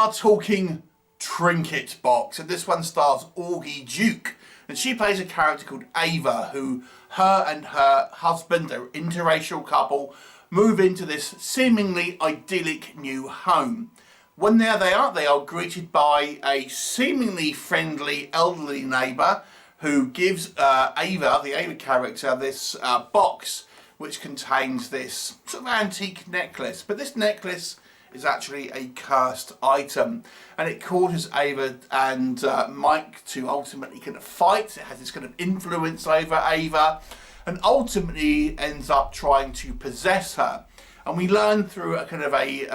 are talking Trinket box, and this one stars Augie Duke, and she plays a character called Ava, who her and her husband, an interracial couple, move into this seemingly idyllic new home. When there they are greeted by a seemingly friendly elderly neighbour who gives Ava, the Ava character, this box which contains this sort of antique necklace. But this necklace is actually a cursed item, and it causes Ava and Mike to ultimately kind of fight. It has this kind of influence over Ava, and ultimately ends up trying to possess her. And we learn through a kind of a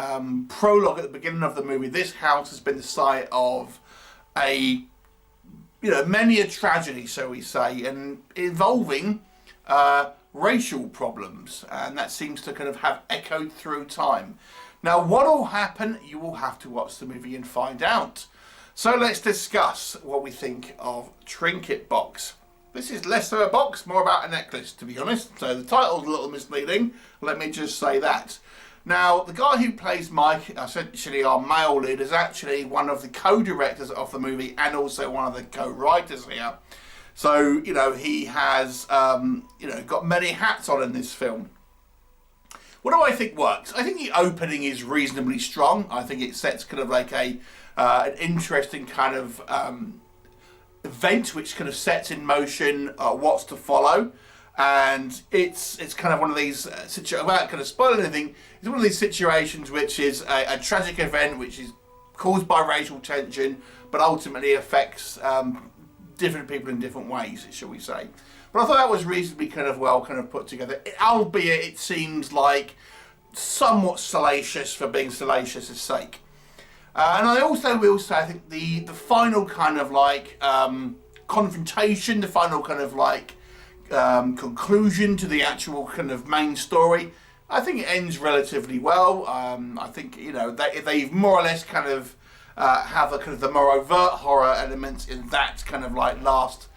prologue at the beginning of the movie, this house has been the site of many a tragedy, shall we say, and involving racial problems, and that seems to kind of have echoed through time. Now, what will happen? You will have to watch the movie and find out. So let's discuss what we think of Trinket box. This is less of a box, more about a necklace, to be honest. So the title's a little misleading. Let me just say that. Now, the guy who plays Mike, essentially our male lead, is actually one of the co-directors of the movie and also one of the co-writers here. So, he has, got many hats on in this film. What do I think works? I think the opening is reasonably strong. I think it sets kind of like an interesting kind of event which kind of sets in motion what's to follow. And it's kind of one of these without kind of spoiling anything, it's one of these situations which is a tragic event which is caused by racial tension, but ultimately affects different people in different ways, shall we say. But I thought that was reasonably kind of put together, albeit it seems like somewhat salacious for being salacious' sake. And I also will say, I think the final kind of like confrontation, the final kind of like conclusion to the actual kind of main story, I think it ends relatively well. I think they've more or less kind of have a kind of the more overt horror elements in that kind of like last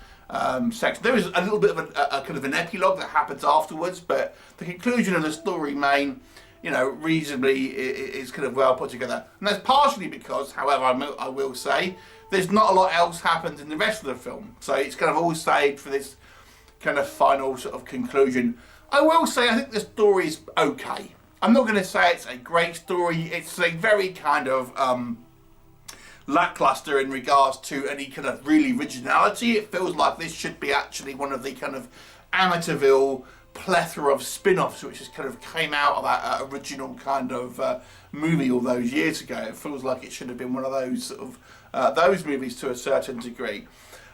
section. There is a little bit of a kind of an epilogue that happens afterwards, but the conclusion of the story main, reasonably is kind of well put together. And that's partially because, however, I will say, there's not a lot else happens in the rest of the film. So it's kind of all saved for this kind of final sort of conclusion. I will say I think the story's okay. I'm not going to say it's a great story. It's a very kind of lackluster in regards to any kind of really originality. It feels like this should be actually one of the kind of Amateurville plethora of spin-offs which just kind of came out of that original kind of movie all those years ago. It feels like it should have been one of those sort of those movies to a certain degree.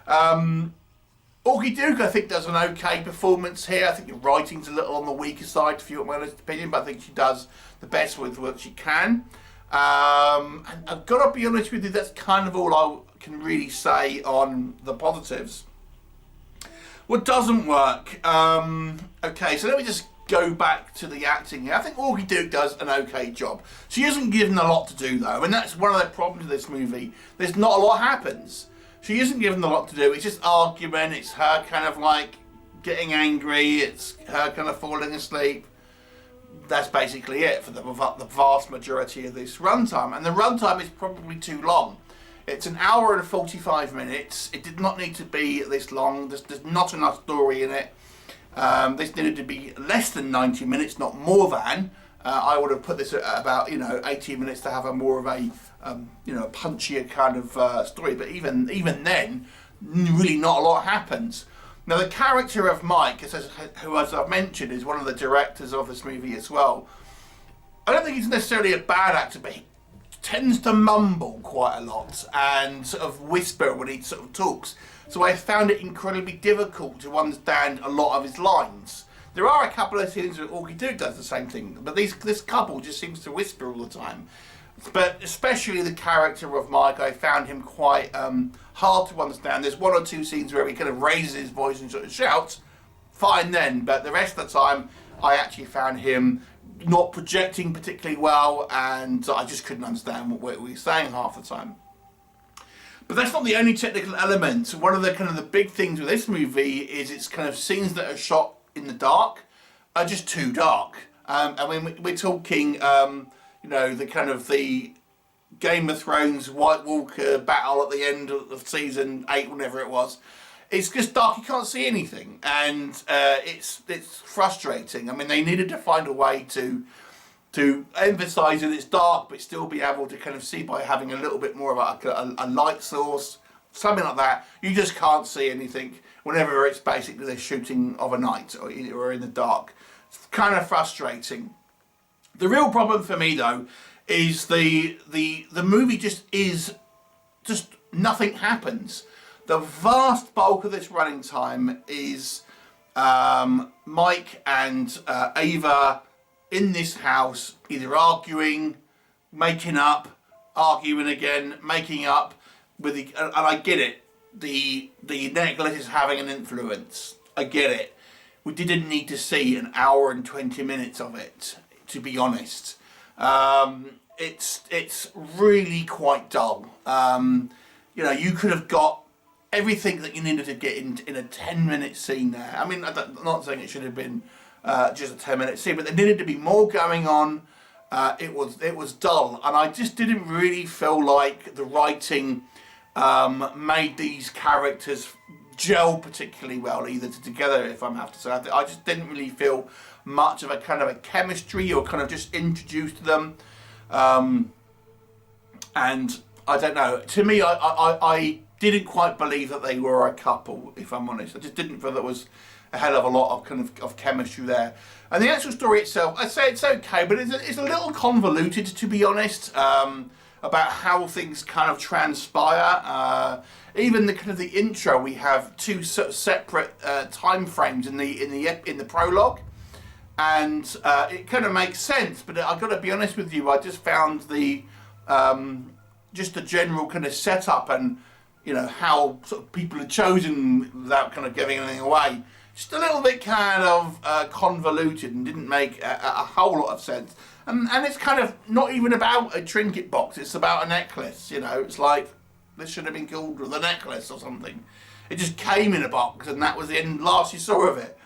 Augie Duke, I think, does an okay performance here. I think the writing's a little on the weaker side, if you want my honest opinion, but I think she does the best with what she can. And I've got to be honest with you, that's kind of all I can really say on the positives. What doesn't work? Okay, so let me just go back to the acting here. I think Augie Duke does an okay job. She isn't given a lot to do, though, and that's one of the problems of this movie. There's not a lot happens. She isn't given a lot to do. It's just argument. It's her kind of like getting angry. It's her kind of falling asleep. That's basically it for the vast majority of this runtime. And the runtime is probably too long. It's an hour and 45 minutes. It did not need to be this long. There's not enough story in it. This needed to be less than 90 minutes, not more than. I would have put this at about 80 minutes to have a more of a punchier kind of story. But even then, really not a lot happens. Now the character of Mike, who as I've mentioned is one of the directors of this movie as well. I don't think he's necessarily a bad actor, but he tends to mumble quite a lot and sort of whisper when he sort of talks. So I found it incredibly difficult to understand a lot of his lines. There are a couple of scenes where Augie Duke does the same thing, but this couple just seems to whisper all the time. But especially the character of Mike, I found him quite hard to understand. There's one or two scenes where he kind of raises his voice and sort of shouts, fine then, but the rest of the time I actually found him not projecting particularly well, and I just couldn't understand what we were saying half the time. But that's not the only technical element. One of the kind of the big things with this movie is its kind of scenes that are shot in the dark are just too dark. I mean, we're talking, the kind of the Game of Thrones White Walker battle at the end of season 8, whenever it was. It's just dark, you can't see anything, and it's frustrating. I mean, they needed to find a way to emphasise that it's dark, but still be able to kind of see by having a little bit more of a light source, something like that. You just can't see anything whenever it's basically they're shooting of a night or in the dark. It's kind of frustrating. The real problem for me, though, is the movie just nothing happens. The vast bulk of this running time is Mike and Ava in this house, either arguing, making up, arguing again, making up. And I get it. The necklace is having an influence. I get it. We didn't need to see an hour and 20 minutes of it, to be honest. It's really quite dull. You know, you could have got everything that you needed to get in a 10-minute scene there. I mean, I'm not saying it should have been just a 10-minute scene, but there needed to be more going on. It was dull, and I just didn't really feel like the writing made these characters gel particularly well either together, if I have to say. I just didn't really feel much of a kind of a chemistry, or kind of just introduced them. And I don't know, to me, I didn't quite believe that they were a couple, if I'm honest. I just didn't feel there was a hell of a lot of kind of chemistry there. And the actual story itself, I'd say it's okay, but it's a little convoluted, to be honest, about how things kind of transpire. Even the kind of the intro, we have two separate time frames in the prologue, and it kind of makes sense. But I've got to be honest with you, I just found just the general kind of setup and, you know, how sort of people are chosen without kind of giving anything away, just a little bit kind of convoluted and didn't make a whole lot of sense. And it's kind of not even about a trinket box, it's about a necklace, you know. It's like, this should have been called the necklace or something. It just came in a box and that was the last you saw of it.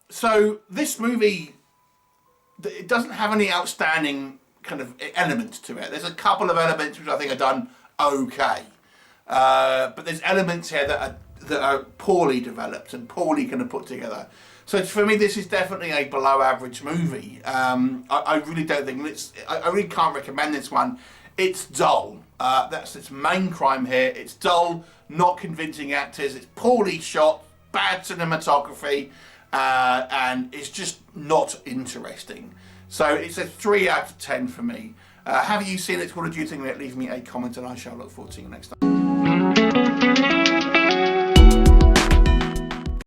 So this movie, it doesn't have any outstanding kind of elements to it. There's a couple of elements which I think are done okay. But there's elements here that are poorly developed and poorly kind of put together. So for me, this is definitely a below average movie. I really don't think I really can't recommend this one. It's dull. That's its main crime here. It's dull, not convincing actors. It's poorly shot, bad cinematography, and it's just not interesting. So it's a 3 out of 10 for me. Have you seen it? What did you think of it? Leave me a comment and I shall look forward to you next time.